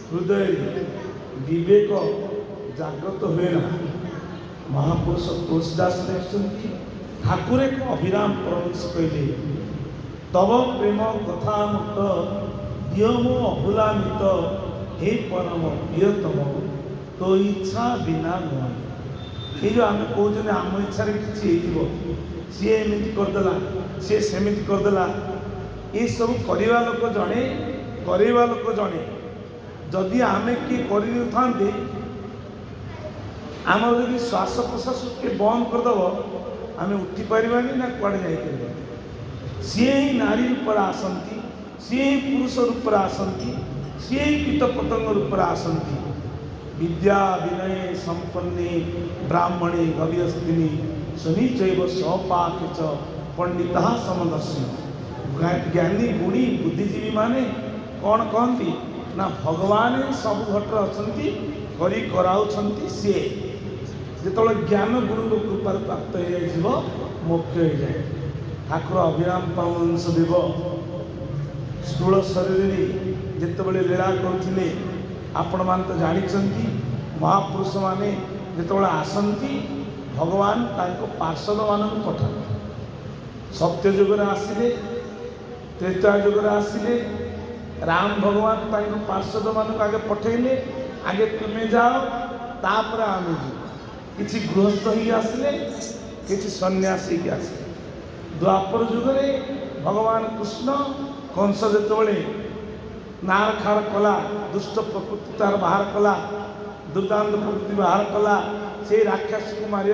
हृदय विवेक जागृत हुए ना। महापुरुष तुलसीदास लिखिଛନ୍ତି ठाकुर एक अभिराम परमंश कहले तब प्रेम कथा मुक्त दिय मो अभुला मित हे परम प्रियतम तो इच्छा बिना नुह। ये जो आम कहते आम इच्छा किसी सी एमती करदेला सी सेमती करदेला ये सब करवा लोक जड़े करवा लोक जड़े जदि आम किए कर आम यदि श्वास प्रश्वास के बंद करदेव आम उठी पारानी ना कड़े जापर सी ही नारी रूप आसती सी ही पुरुष रूप आसती सी ही कीट पतंग रूप आसती विद्या विनय संपन्ने ब्राह्मणे गव्यस्तिनी शनि चैव स्वपाके च पंडिता समदर्शी। ज्ञानी गुणी बुद्धिजीवी माने कौन कहती ना भगवान सब घटर अच्छा करी कराउछंती सी जो ज्ञान गुरु कृपार प्राप्त हो मोक्ष हो जाए। ठाकुर अभिराम परमहंस देव स्थूल शरीर जितेबाला लीला करते आपण मान तो जानते महापुरुष माने जितेबाला आसती भगवान पार्षद मान पठाते सत्य जुगर आसिले त्रेता जुगर आसिले राम भगवान पार्षद मान आगे पठेले आगे तुम्हें जाओ तापर आम जी किसी गृहस्थ ही आसिले किसी सन्यासी के आसिले। द्वापर जुगरे भगवान कृष्ण कंस जितेबाला नार खार कला दुष्ट प्रकृति तार बाहर कला दुर्दांत प्रकृति बाहर कला से राक्षस को मारे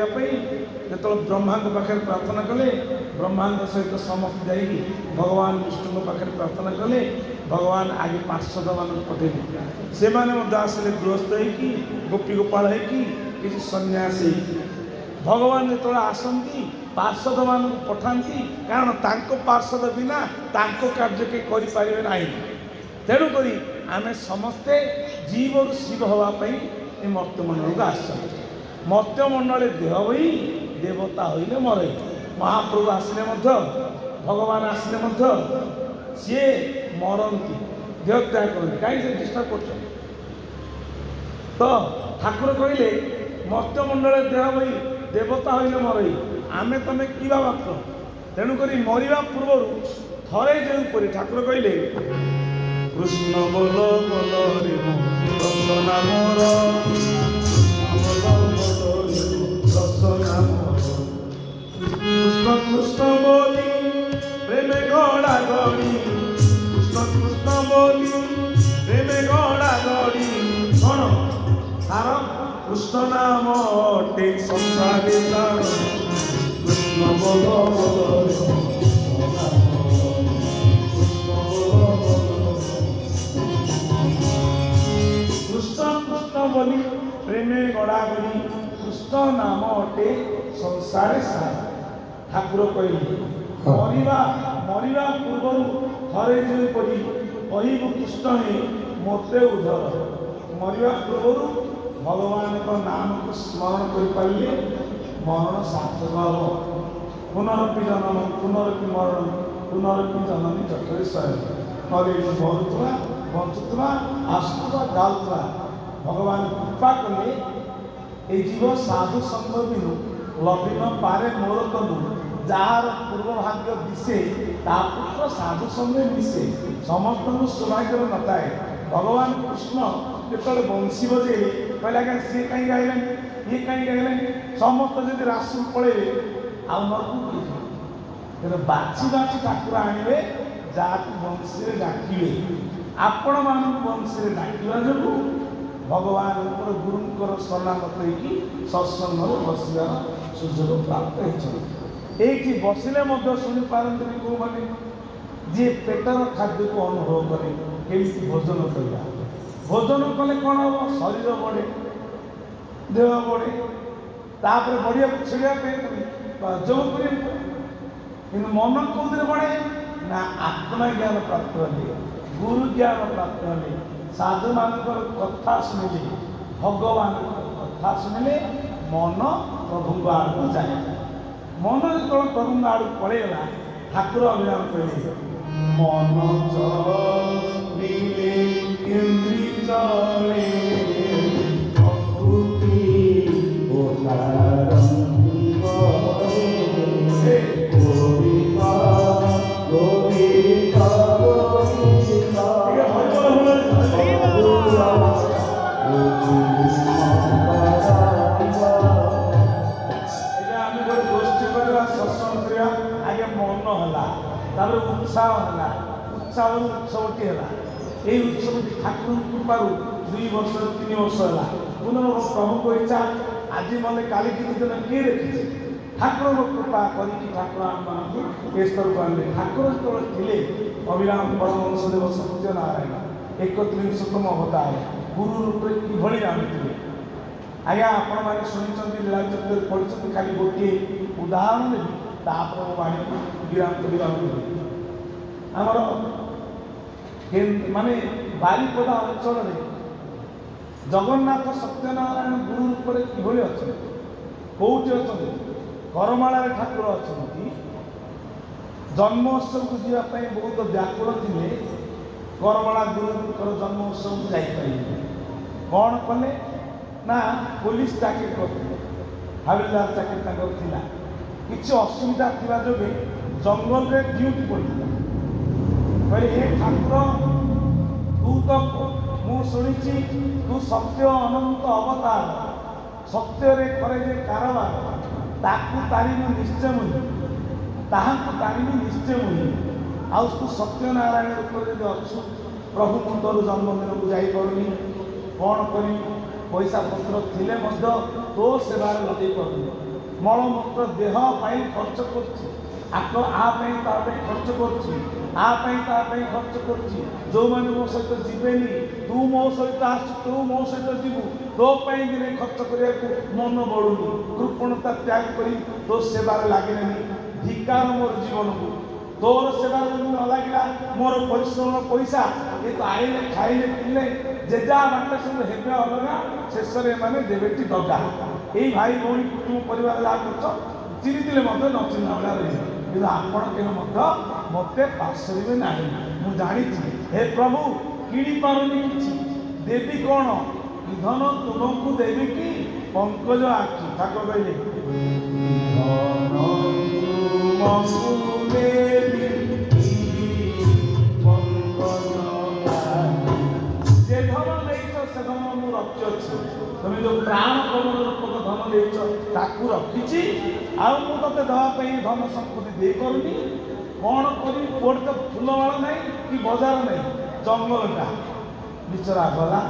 जो ब्रह्मा पाखे प्रार्थना कले ब्रह्मा सहित समस्त जा भगवान विष्णु पाखे प्रार्थना कले भगवान आगे पार्षद मान पठेले से आसिले गृहस्थ होगी गोपी गोपाल होगी किसी सन्यासी भगवान जो आसती पार्षद मान पठाती कारण तांको पार्षद बिना तांको कार्य के करें ना। तेणुक आम समस्ते जीव रु शिव हाँपाई मर्त्यमंडल को आस मर्त्यमंडल देह बही देवता होइले मरे महाप्रभु आसिले भगवान आसिले सी मरती देह त्याग करते कहीं डिस्टर्ब कर तो ठाकुर कहले मर्त्यमंडल देह बही देवता होइले मरे आमे तमें कि मात्र तेणुक मरवा पूर्व थरे जो ठाकुर कहले कृष्ण बोल बोल रे रसना मोर कृष्ण कृष्ण बोली प्रेम गड़ा गड़ी कृष्ण कृष्ण बोली प्रेम गड़ा गड़ी कौन तार कृष्ण नाम अटे संसार कृष्ण बोल बोल रे बोली प्रेमे गड़ा गड़ी कृष्ण नाम अटे संसार सार। ठाकुर कहले मरवा पूर्व थरे जोपरी कहबू कृष्ण हे मते उधर मरवा पूर्व भगवान का नाम को स्मरण कर मरण सार्थक हम पुनरपि जनम पुनरपि मरण पुनरपि जननी जठरे शयन नले मरुवा बंचुवा आसुवा गाउवा भगवान कृपा कले ये जीव साधु संग बिनु लभी न पारे मोर तनु जार पूर्व भाग्य दिशे पुत्र साधु संगे मिसे समस्त सौभाग्य नए। भगवान कृष्ण जो बंशी बजे कहला क्या सी कहीं गाइले ये कहीं गाइले समस्त जब राशि पड़े आउ बाछी बाछी ठाकुर आने जहाँ बंशी डाकिले आपण मान बंशी डाकवा जो भगवान गुरुंकर शरणागत होगी सत्संग बसार सुजोग प्राप्त होती बसिले शुणी पारती कौ मैंने जी पेटर खाद्य को अनुभव करे केमी भोजन करवा भोजन कले कौन हम शरीर बढ़े देह बढ़े तापर बढ़िया छेड़ा जो कि मन कौन बढ़े ना आत्मज्ञान प्राप्त हे गुरु ज्ञान प्राप्त हे साधु मान कथा शुणिले भगवान कथा शुणिले मन प्रभु आड़ को जाए मन जो प्रभु आड़ पड़ेगा ठाकुर अभिराम कहले मन चलिले इंद्रिय চলে প্রকৃতি ওঠারঙ্গ হে কবিতা কবিতা কবিতা আমি ଗୋଟେ ଗୋଷ୍ଠୀ କରିବା ସତ୍ସଙ୍ଗ କରିବା ଆଗେ ମନ ହେଲା ତାପରେ ଉତ୍ସାହ ହେଲା ଉତ୍ସାହରୁ ଉତ୍ସବଟି ହେଲା এই উৎসবটি ঠাকুর কৃপার 2 ବର୍ଷ 3 ବର୍ଷ ହେଲା পুনর প্রভুଙ୍କ ইচ্ছা আজি মনে কালি কিছু দিন কিଏ ଦେଖିଛି ଠାକୁରଙ୍କ କୃପା କରିକି ଠାକୁର ଆମମାନଙ୍କୁ ଏ ସ୍ତରକୁ ଆଣିଲେ ଠାକୁର ଯେତେବେଳେ ଥିଲେ ଅଭିରାମ ପରମହଂସଦେବ ସତ୍ୟନାରାୟଣ 31ତମ ଅବତାର ଗୁରୁ ରୂପରେ କିଭଳି ଜାଣିଥିଲେ ଆଜ୍ଞା ଆପଣମାନେ ଶୁଣିଛନ୍ତି ଲୀଳାଚରିତରେ ପଢ଼ିଛନ୍ତି ଖାଲି ଗୋଟିଏ ଉଦାହରଣ ଦେବି ତାପରେ ମୋ ବାଣୀକୁ ବିରାମ କରିବି ଆମର ମାନେ ବାରିପଦା ଅଞ୍ଚଳରେ ଜଗନ୍ନାଥ ସତ୍ୟନାରାୟଣ ଗୁରୁ ରୂପରେ କିଭଳି ଅଛନ୍ତି କୋଉଠି ଅଛନ୍ତି କରମାଳାରେ ଠାକୁର ଅଛନ୍ତି ଜନ୍ମ ଉତ୍ସବକୁ ଯିବା ପାଇଁ ବହୁତ ବ୍ୟାକୁଳ ଥିଲେ କରମାଳା ଗୁରୁଙ୍କର ଜନ୍ମ ଉତ୍ସବକୁ ଯାଇପାରିଲେ କ'ଣ କଲେ ନା ପୋଲିସ ଚାକିରି କରିଥିଲେ ହାବିଲଦାର ଚାକିରି ତାଙ୍କର ଥିଲା କିଛି ଅସୁବିଧା ଥିବା ଯୋଗେ ଜଙ୍ଗଲରେ ଡ୍ୟୁଟି ପଡ଼ିଥିଲା କହିଲେ ହେ ଠାକୁର ତୁ ତ ମୁଁ ଶୁଣିଛି ତୁ ସତ୍ୟ ଅନନ୍ତ ଅବତାର ସତ୍ୟରେ କରେ ଯେ କାରବାର ତାକୁ ତାରିଣୀ ନିଶ୍ଚୟ ମୁହିଁ ତାହାକୁ ତାରିଣୀ ନିଶ୍ଚୟ ମୁହିଁ ଆଉ ତୁ ସତ୍ୟନାରାୟଣ ରୂପରେ ଯଦି ଅଛୁ ପ୍ରଭୁ ମୁଁ ତୋର ଜନ୍ମଦିନକୁ ଯାଇପାରୁନି କ'ଣ କରିବି ପଇସା ପତ୍ର ଥିଲେ ମଧ୍ୟ ତୋ ସେବାରେ ଲଗେଇ ପାରୁନି ମଳମୂତ୍ର ଦେହ ପାଇଁ ଖର୍ଚ୍ଚ କରୁଛି ଆ ପାଇଁ ତା ପାଇଁ ଖର୍ଚ୍ଚ କରୁଛି ଆ ପାଇଁ ତା ପାଇଁ ଖର୍ଚ୍ଚ କରୁଛି ଯେଉଁମାନେ ମୋ ସହିତ ଯିବେନି ତୁ ମୋ ସହିତ ଆସୁ ତୁ ମୋ ସହିତ ଯିବୁ ତୋ ପାଇଁ ଦିନେ ଖର୍ଚ୍ଚ କରିବାକୁ ମନ ବଢ଼ୁନି କୃପଣତା ତ୍ୟାଗ କରି ତୋ ସେବାରେ ଲାଗିଲେନି ଧିକାର ମୋର ଜୀବନକୁ ତୋର ସେବାରେ ଯଦି ନ ଲାଗିଲା ମୋର ପରିଶ୍ରମ ପଇସା ଏ ତ ଆଇଲେ ଖାଇଲେ ପିଇଲେ ଯେଜା ବାଟ ସବୁ ହେବେ ଅଲଗା ଶେଷରେ ଏମାନେ ଦେବେଟି ଦଗା ଏଇ ଭାଇ ଭଉଣୀ କୁଟୁମ୍ବ ପରିବାର ଯାହା କରୁଛ ଚିରିଥିଲେ ମଧ୍ୟ ନ ଚିହ୍ନା ଭଳିଆ ରହିବେ କିନ୍ତୁ ଆପଣ କେବେ ମଧ୍ୟ ମୋତେ ପାଶରିବେ ନାହିଁ ମୁଁ ଜାଣିଛି ହେ ପ୍ରଭୁ କିଣିପାରୁନି କିଛି ଦେବି କ'ଣ ଇନ୍ଧନ ତୁମକୁ ଦେବି କି ପଙ୍କଜ ଆଖି ଠାକୁର କହିଲେ যে ধন ଦେଇଛ ସେ ଧନ ମୁଁ ରଖିଅଛି তুমি ଯେଉଁ ପ୍ରାଣ ପବନ ରୂପକ ଧନ ଦେଇଛ ତାକୁ ରଖିଛି ଆଉ ମୁଁ ତତେ ଦେବା ପାଇଁ ଧନ ସମ୍ପତ୍ତି ଦେଇପାରୁନି କ'ଣ କରିବି କୋଉଠି ତ ଫୁଲମାଳ ନାହିଁ କି ବଜାର ନାହିଁ ଜଙ୍ଗଲଟା ବିଚରା ଗଲା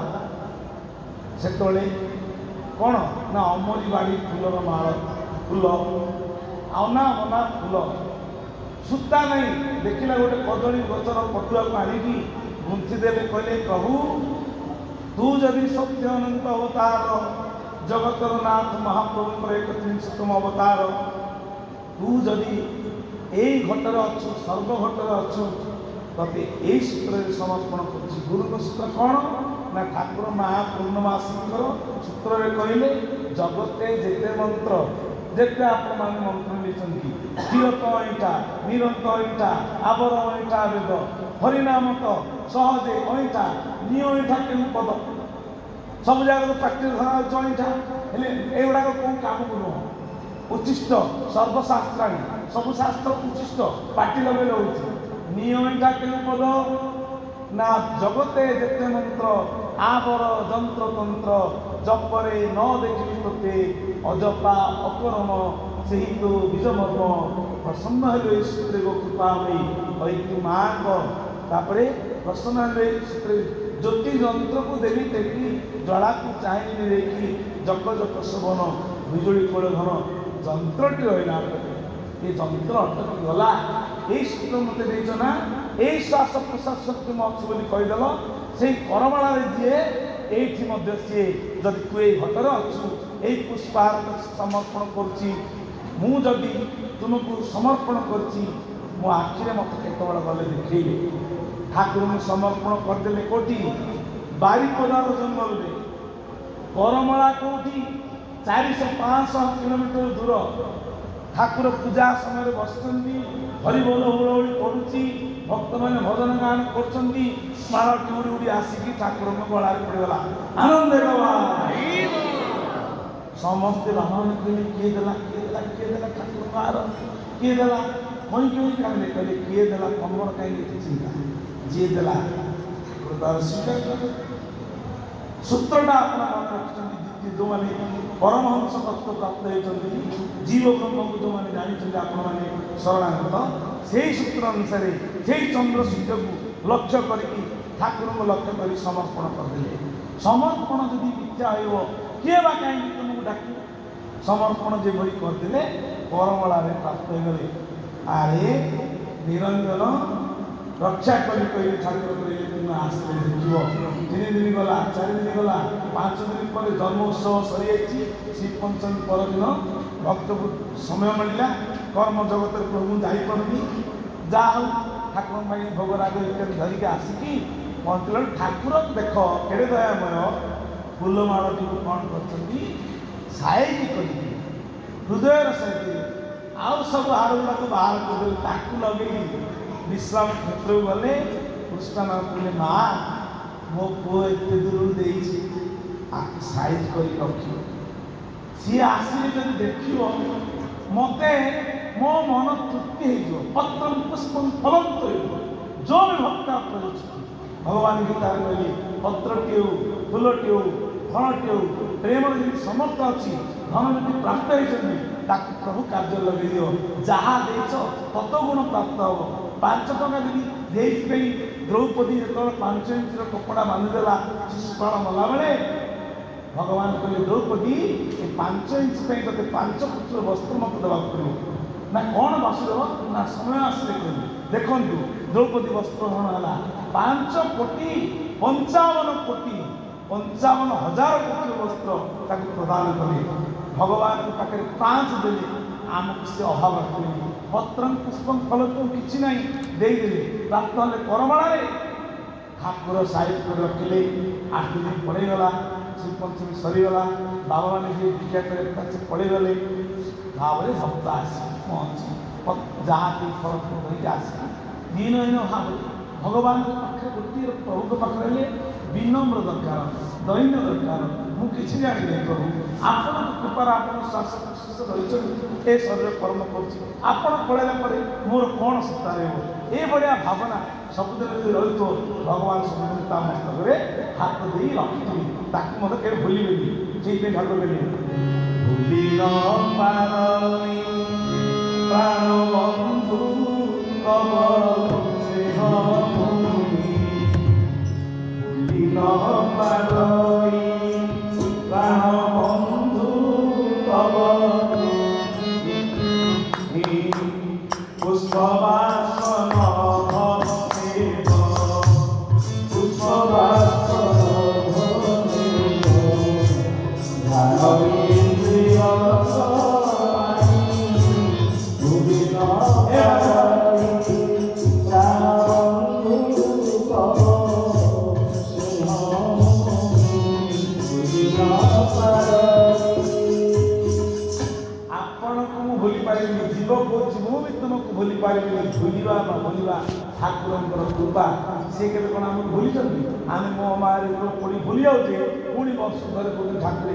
ସେତେବେଳେ କ'ଣ ନା ଅମରି ବାଡ଼ି ଫୁଲର ମାଳ ଫୁଲ ଅନା ମନା ଫୁଲ ସୂତା ନାହିଁ ଦେଖିଲା ଗୋଟେ କଦଳୀ ଗଛର ପଟୁଆକୁ ଆଣିକି ଗୁନ୍ଥି ଦେଲେ କହିଲେ ପ୍ରଭୁ ତୁ ଯଦି ସତ୍ୟ ଅନନ୍ତ ଅବତାର ଜଗତର ନାଥ ମହାପ୍ରଭୁଙ୍କର 31ତମ ଅବତାର ତୁ ଯଦି ଏଇ ଘଟରେ ଅଛୁ ସର୍ବଘଟରେ ଅଛୁ ତତେ ଏଇ ସୂତ୍ରରେ ସମର୍ପଣ କରୁଛି ଗୁରୁଙ୍କ ସୂତ୍ର କ'ଣ ନା ଠାକୁର ମହାପୂର୍ଣ୍ଣମାସୀଙ୍କର ସୂତ୍ରରେ କହିଲେ ଜଗତେ ଯେତେ ମନ୍ତ୍ର ଯେତେ ଆପଣମାନେ ମନ୍ତ୍ର ନେଇଛନ୍ତି ଚିରତ ଅଇଁଠା ନିରନ୍ତ ଅଇଁଠା ଆବର ଅଇଁଠା ବେଦ ହରିନାମ ତ ସହଜେ ଅଇଁଠା ନିଅ ଅଇଁଠା କେଉଁ ପଦ ସବୁ ଜାଗାରେ ପ୍ରାକ୍ଟିସ ଧରାଯାଉଛି ଅଇଁଠା ହେଲେ ଏଗୁଡ଼ାକ କେଉଁ କାମକୁ ନୁହଁ ଉଚ୍ଚିଷ୍ଟ ସର୍ବଶାସ୍ତ୍ରାଣୀ ସବୁ ଶାସ୍ତ୍ର ଉଚ୍ଚିଷ୍ଟ ପାଟି ଲଗେଇ ରହୁଛି ନିଅ ଅଇଁଠା କେଉଁ ପଦ ନା ଜଗତେ ଯେତେ ମନ୍ତ୍ର ଆବର ଯନ୍ତ୍ରତନ୍ତ୍ର ଜପରେ ନ ଦେଖିବି ତୋତେ ଅଜପା ଅକରମ ସେହି ତୋ ବୀଜମର୍ମ ପ୍ରସନ୍ନ ହେଲେ ସୂତ୍ରେ ଗୋ କୃପା ନେଇ କହିକି ମାଙ୍କ ତାପରେ ପ୍ରସନ୍ନ ହେଲେ ସୂତ୍ରେ ଜ୍ୟୋତି ଯନ୍ତ୍ରକୁ ଦେବି ଟେକି ଜଳାକୁ ଚାହିଁବି ଦେଇକି ଜକ ଜକ ଶୋଭନ ବିଜୁଳି କୋଳ ଘନ ଯନ୍ତ୍ରଟି ରହିଲା ଏ ଯନ୍ତ୍ର ଅଟକି ଗଲା ଏଇ ସୂତ୍ର ମୋତେ ଦେଇଛ ନା ଏଇ ଶ୍ୱାସ ପ୍ରଶ୍ୱାସ ଶକ୍ତି ମୁଁ ଅଛି ବୋଲି କହିଦେଲ ସେଇ କରମାଳାରେ ଯିଏ এইটি মধ্যে সে যদি তু এই ঘটরে অছু এই পুষ্পার সমর্পণ করছি মু যদি তুমକୁ সমর্পণ করছি মো আখিরে মতো কেতবেলে গলে দেখেইবে ঠাকুর সমর্পণ করদেলে কোটি বারিপদার জঙ্গলরে করমলা কোটি 400-500 কিলোমিটার দূর ঠাকুর পূজা সময় বসছেন হরিবোল হুড়হুড়ি পড়ুছি भक्त मैंने भजन गान कर माल उड़ी उड़ी आसिकी ठाकुर गलार पड़गला आनंद समस्ते भगवान कहले किए देला ठाकुर आर किए देला वही कहले कहले किए देला कमर कहीं चिंता जी देला ठाकुर तार स्वीकार कर सूत्रटा अपना मन रखिए जो मैंने परमहंस तत्व प्राप्त होती जीव ब्रह्म को जो मैंने जानी आपण मैंने शरणागत से सूत्र अनुसार से चंद्र सूर्य को लक्ष्य करके ठाकुर को लक्ष्य कर समर्पण करदे समर्पण जदि मिथ्या हो किए बा कहीं तुमको डाक समर्पण जो भरी करदे परमला प्राप्त हो गले आरे निरंजन रक्षा करी कही ठाकुर कहले तुम आसले देखियो 3 दिन गला 4 दिन गला 5 दिन पर जन्मोत्सव सरी श्री पंचमी पर दिन भक्त को समय मिलला कर्म जगत प्रभु जापी जा ठाकुर भाई भोगराग धरिक आसिकी पहुँचल ठाकुर देख केड़े दयामय फूलमाल टी कौन कर साइज कर हृदय सहित आउ सब हार गुड़ाक बाहर कर लगे विश्राम क्षेत्र गले कृष्णनाथ कहले माँ मो पुओ एत दूर साइज कर रखियो सी आसिले जब देखियो मते मो मन तृप्ति हो पत्र पुष्प फलंत जो भी भक्त भगवान गीता कहले पत्र टेऊ फूल टेऊ फल टेऊ प्रेम जी समर्थ अच्छी धन जी प्राप्त होती प्रभु कार्य लगे दियो जहाँ देच तत गुण प्राप्त हम 5 टका यदि द्रौपदी जो 5 इंच कपड़ा बांधिदेला शिशुपाल मला बेले भगवान कहले द्रौपदी 5 इंच ते 5 पुत्र वस्त्र मत देवा पड़ो ना कौन वासुदेव ना समय आसले कहले देखु द्रौपदी वस्त्र ग्रहण है 5 कोटी 55 कोटी 55,000 कोटी वस्त्र प्रदान कले भगवान पाखे 5 देले आमको से अभाव रखिए पत्र पुष्प फल तो किसी ना देदेले प्राप्त हेल्ले करमाला ठाकुर साइज कर रखिले 8 दिन पड़ेगला श्री पंचमी सरीगला बाबा मैंने जी दीक्षा कर पड़ेगले भाव भक्त आस पहुँची जहाँ की फल धरिक आस दीन भाव भगवान पाखे गोटे प्रभु पाखे विनम्र दरकार दैन्य दरकार मुझे जानी नहीं प्रभु आपण कृपार आप श्वास प्रश्वास रही ए शरीर कर्म कर पड़ेगा मोर कौन सत्ता रही ये भाया भावना सबुदिन जो रही तो भगवान सब मस्तक हाथ दे रखी ताकि मत के भूलेनि से ठाकुर भूली प्राण बंधु भूली पारे भूलवा न भूलवा ठाकुर कृपा सी के आम भूली आम मो मारे पड़ी भूली जाऊे पुणी वर्ष घर कौन ठाकुर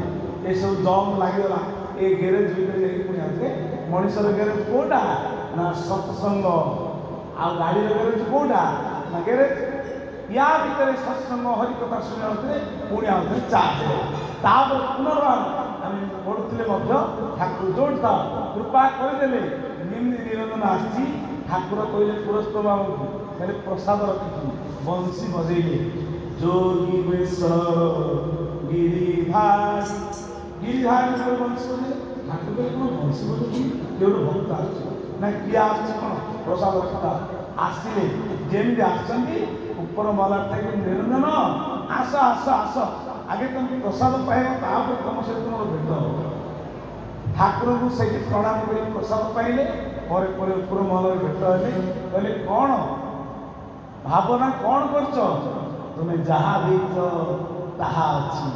ये सब जम लगेगा ये ग्यारेज भितर पुणी आसे मनीषर ग्यारेज कौटा ना सत्संग आ गाड़ी ग्यारेज कौटा ना ग्यारेज या भितर सत्संग हरिकथा शुणा पुणी आते चार्ज पुनर्वार आम पढ़ुले ठाकुर जोड़ता कृपा करदे निम्न निरंजन आसी ठाकुर कहले पुरस्त बाबू कहले प्रसाद रखी बंशी बजेले जोगी गिरिधार गिरिधार बंशी बजे ठाकुर कहले कौन बंशी बजे ये भक्त आना किए कौन प्रसाद रखता आसिले जमी आसती ऊपर मला थे निरंजन आस आस आस आगे तुम प्रसाद पाइब तुम सहित तुम भेद हो ठाकुर को सही प्रणाम कर प्रसाद पाइले ऊपर महल भेट हेले कहले कौन भावना कौन कर तुम्हें जहाँ देख ताहा अच्छी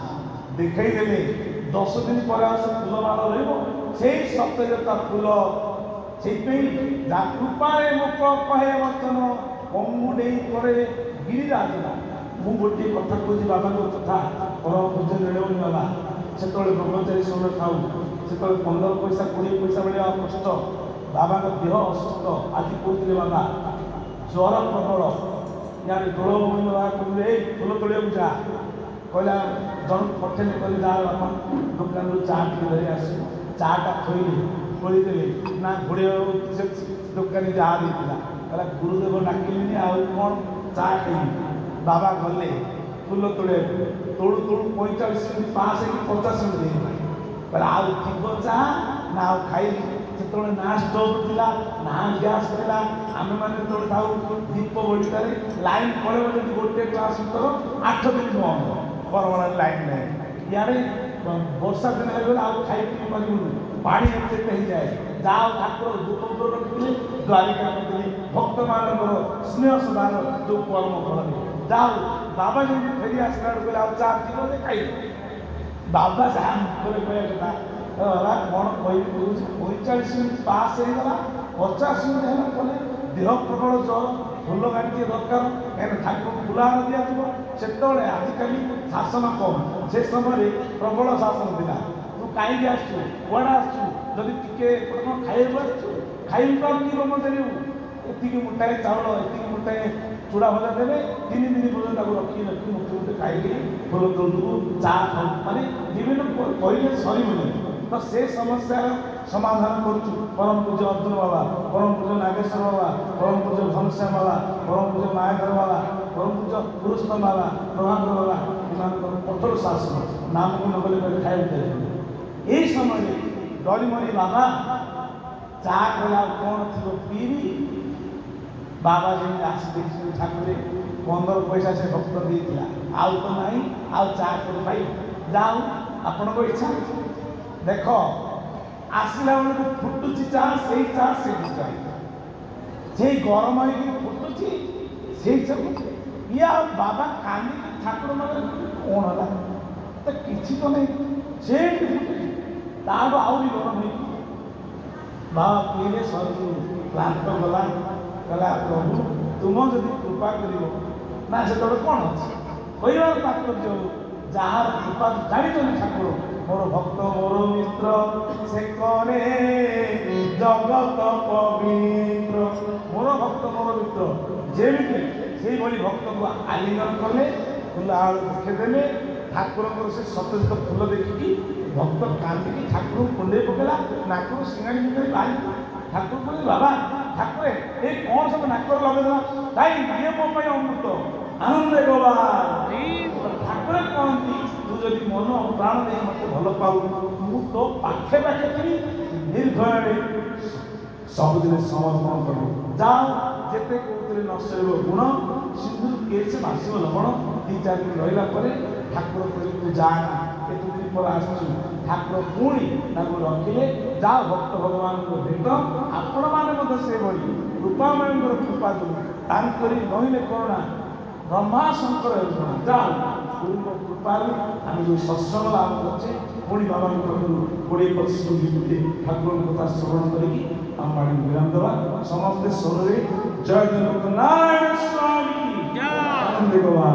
देखईदे 10 दिन पर फूलमाल रही सत्यता फूल से कृपा मुख कहे वचन ଅଙ୍ଗୁଡ଼େଇ ପରେ ଗିରିରାଜ। ମୁଁ ଗୋଟିଏ କଥା କହୁଛି ବାବାଙ୍କ କଥା, ପରମ ପୂଜ୍ୟ ନୀଳମଣି ବାବା ସେତେବେଳେ ବ୍ରହ୍ମଚାରୀ ସମୟ ଖାଉ, ସେତେବେଳେ 15 ପଇସା 20 ପଇସା ମିଳିବା କଷ୍ଟ, ବାବାଙ୍କ ଦେହ ଅସୁସ୍ଥ। ଆଜି କହୁଥିଲେ ବାବା ଜ୍ୱର ପ୍ରବଳ, ଇଆଡ଼େ ଦୋଳମଣି ବାବା କହିଲେ ଏଇ ଫୁଲ ତୋଳିବାକୁ ଯା, କହିଲା ଜଣକୁ ପଠେଇଲେ, କହିଲେ ଯା ବାପା ଦୋକାନରୁ ଚା ଟିକେ ଧରି ଆସିବ। ଚାଟା ଥୋଇଲେ, ଖୋଳିଦେଲେ ନା ଘୋଡ଼ିଆ ସେ ଦୋକାନୀ ଯାହା ଦେଇଥିଲା, କହିଲା ଗୁରୁଦେବ ଡାକିଲେନି ଆଉ କ'ଣ ଚା ଖାଇବି। ବାବା ଗଲେ ଫୁଲ ତୋଳିବାକୁ, ତୋଳୁ ତୋଳୁ 45 ମିନିଟ୍ ପାସ୍ ହେଇକି 50 ମିନିଟ୍ ହେଇଗଲା। କହିଲା ଆଉ ଥିବ ଚା ନା ଆଉ ଖାଇବି। ସେତେବେଳେ ନା ଷ୍ଟୋଭ୍ ଥିଲା ନା ଗ୍ୟାସ୍ ଥିଲା, ଆମେମାନେ ଯେତେବେଳେ ଥାଉ ଦୀପ ବଳିତାରେ ଲାଇନ୍ ପଳେଇବ ଯଦି ଗୋଟେ କ୍ଲାସ୍ ଭିତର 8 ଦିନ ବନ୍ଦ, ବରମଳାରେ ଲାଇନ୍ ନାହିଁ। ଇଆଡ଼େ ବର୍ଷା ଦିନ ହେଇଗଲେ ଆଉ ଖାଇ ପିଇ ପାରିବୁନି, ପାଣି ଏତେ ହେଇଯାଏ। ଯାହା ଠାକୁର ଦୁଃଖ ରଖିଥିଲେ ଦ୍ୱାରିକା ରଖିଥିଲେ, ଭକ୍ତମାନଙ୍କର ସ୍ନେହ ସଦାର ଯେଉଁ କର୍ମ ଫଳରେ ଯାଉ ବାବା ଯେମିତି ଫେରି ଆସିଲା ବେଳକୁ କହିଲେ ଆଉ ଚା ପିଇବ ଯେ ଖାଇବ। ବାବା ଯାହା ମୁଖରେ କହିବା କଥା ହେଲା କ'ଣ କହିବି କହୁଛି, 45 ମିନିଟ୍ ପାସ୍ ହେଇଗଲା, 50 ମିନିଟ୍ ହେଲା କଲେ ଦେହ ପ୍ରବଳ ଜ୍ୱର, ଫୁଲ ଗାଡ଼ିଟିଏ ଦରକାର, କାହିଁକିନା ଠାକୁରଙ୍କୁ ଫୁଲହାର ଦିଆଯିବ। ସେତେବେଳେ ଆଜିକାଲି ଶାସନ କମ୍, ସେ ସମୟରେ ପ୍ରବଳ ଶାସନ ଥିଲା। ତୁ କାହିଁକି ଆସିଛୁ, କୁଆଡ଼େ ଆସିଛୁ, ଯଦି ଟିକେ କ'ଣ ଖାଇବାକୁ ଆସିଛୁ, ଖାଇବୁ ତ କି ବ୍ରହ୍ମଚାରୀ, ଏତିକି ମୁଠାଏ ଚାଉଳ ଏତିକି ମୁଠାଏ ଚୂଡ଼ା ଭଜା ଦେବେ, 3 ଦିନ ପର୍ଯ୍ୟନ୍ତ ତାକୁ ରଖି ମୁଠେ ଖାଇକି ଫୁଲ ତୋଳୁଥିବୁ, ଚା ଖାଉ, ମାନେ ବିଭିନ୍ନ କହିଲେ ସରିବନି। ତ ସେ ସମସ୍ୟାର ସମାଧାନ କରୁଛୁ ପରମ ପୂଜ୍ୟ ଅର୍ଜୁନ ବାବା, ପରମ ପୂଜ୍ୟ ନାଗେଶ୍ୱର ବାବା, ପରମ ପୂଜ୍ୟ ଘନଶ୍ୟାମ ବାବା, ପରମ ପୂଜ୍ୟ ମାୟାଧର ବାବା, ପରମ ପୂଜ୍ୟ ପୁରୁଷୋତ୍ତମ ବାବା, ପ୍ରଭାକର ବାବା, ଏମାନଙ୍କର କଠୋର ଶାସନ ନାମକୁ ନଗଲେ ଖାଇବାକୁ ଦେଉଛନ୍ତି। ଏହି ସମୟରେ ଡରିମରି ବାବା ଚା କଲା କ'ଣ ଥିବ ପିଇବି। ବାବା ଯେମିତି ଆସି ଦେଖିଛନ୍ତି ଠାକୁରେ 15 ପଇସା ସେ ଭକ୍ତ ଦେଇଥିଲା, ଆଉ ତ ନାହିଁ, ଆଉ ଚା କରି ପାଇ ଯାଉ ଆପଣଙ୍କ ଇଚ୍ଛା। ଦେଖ ଆସିଲା ବେଳକୁ ଫୁଟୁଛି ଚା, ସେଇ ଚା ସେଇ ଚା, ସେଇ ଗରମ ହେଇକି ଫୁଟୁଛି ସେଇ ସବୁ। ଇଏ ଆଉ ବାବା କାନ୍ଦିକି ଠାକୁର ମାନେ କ'ଣ ହେଲା, ତ କିଛି ତ ନାହିଁ, ସେଠି ଫୁଟୁଛି, ତାଠୁ ଆହୁରି ଗରମ ହେଇକି ବାବା ପିଇଲେ ସରିଯିବ। କ୍ଲାନ୍ତ ଗଲା, କହିଲା ପ୍ରଭୁ ତୁମ ଯଦି କୃପା କରିବ ନା, ସେତେବେଳେ କ'ଣ ଅଛି କହିବାର ତାତ୍ପର୍ଯ୍ୟ, ଯାହାର କୃପା ଜାଣିଛନ୍ତି ଠାକୁର ମୋର ଭକ୍ତ ମୋର ମିତ୍ର, ସେ କରେ ଜଗତ ପବିତ୍ର। ମୋର ଭକ୍ତ ମୋର ମିତ୍ର, ଯେମିତି ସେଇଭଳି ଭକ୍ତଙ୍କୁ ଆଲିଙ୍ଗନ କଲେ, ଫୁଲ ଆଳୁ ଦେଖେଇଦେଲେ, ଠାକୁରଙ୍କର ସେ ସତେଜ ଫୁଲ ଦେଖିକି ଭକ୍ତ କାନ୍ଦିକି ଠାକୁରଙ୍କୁ କୁଣ୍ଡେଇ ପକେଇଲା, ନାକରୁ ସିଙ୍ଗାଣି ଫିଙ୍ଗାଣି ବାହାରି। ଠାକୁର କହିଲେ ବାବା ଠାକୁରେ ଏ କ'ଣ ସବୁ ନାକରେ ଲଗେଇଦେଲା, କାଇଁ ଇଏ ମୋ ପାଇଁ ଅମୃତ ଆନନ୍ଦ ଗୋବା। ଠାକୁର କହନ୍ତି ତୁ ଯଦି ମନ ପ୍ରାଣ ଦେଇ ମୋତେ ଭଲ ପାଉ, ମୁଁ ତୋ ପାଖେ ପାଖେ ଥିବି, ନିର୍ଭୟରେ ସବୁଦିନ ସମର୍ପଣ କରିବି। ଯାଅ ଯେତେ କହୁଥିଲେ ନ ସରିବ ଗୁଣ, ସିନ୍ଦୁର କେସ୍ ଭାସିବ ଲବଣ। 2-4 ଦିନ ରହିଲା ପରେ ଠାକୁର କହିଲେ ତୁ ଯା, କେତେ ଦିନ ପରେ ଆସିଛୁ। ଠାକୁର ପୁଣି ତାକୁ ରଖିଲେ, ଯାଅ ଭକ୍ତ ଭଗବାନଙ୍କ ଭେଟ, ଆପଣମାନେ ମଧ୍ୟ ସେଭଳି କୃପାମୟଙ୍କର କୃପା ଯୋଗୁଁ ତାଙ୍କରି ରହିଲେ କରୁଣା, ବ୍ରହ୍ମା ଶଙ୍କର ହେଉଣା। ଯାଅ ଗୁରୁଙ୍କ କୃପାରୁ ଆମେ ଯେଉଁ ସତ୍ସଙ୍ଗ ଲାଭ କରୁଛେ, ପୁଣି ବାବାଙ୍କ ପାଖରୁ 20-25 ମିନିଟ୍ ଠାକୁରଙ୍କ କଥା ଶ୍ରବଣ କରିକି ଆମ ବାଣୀ ବିରାମ ଦେବା। ସମସ୍ତେ ସ୍ୱରରେ ଜୟ ଜଗନ୍ନାଥ ସ୍ୱାମୀ ଆନନ୍ଦ ଗୋବା।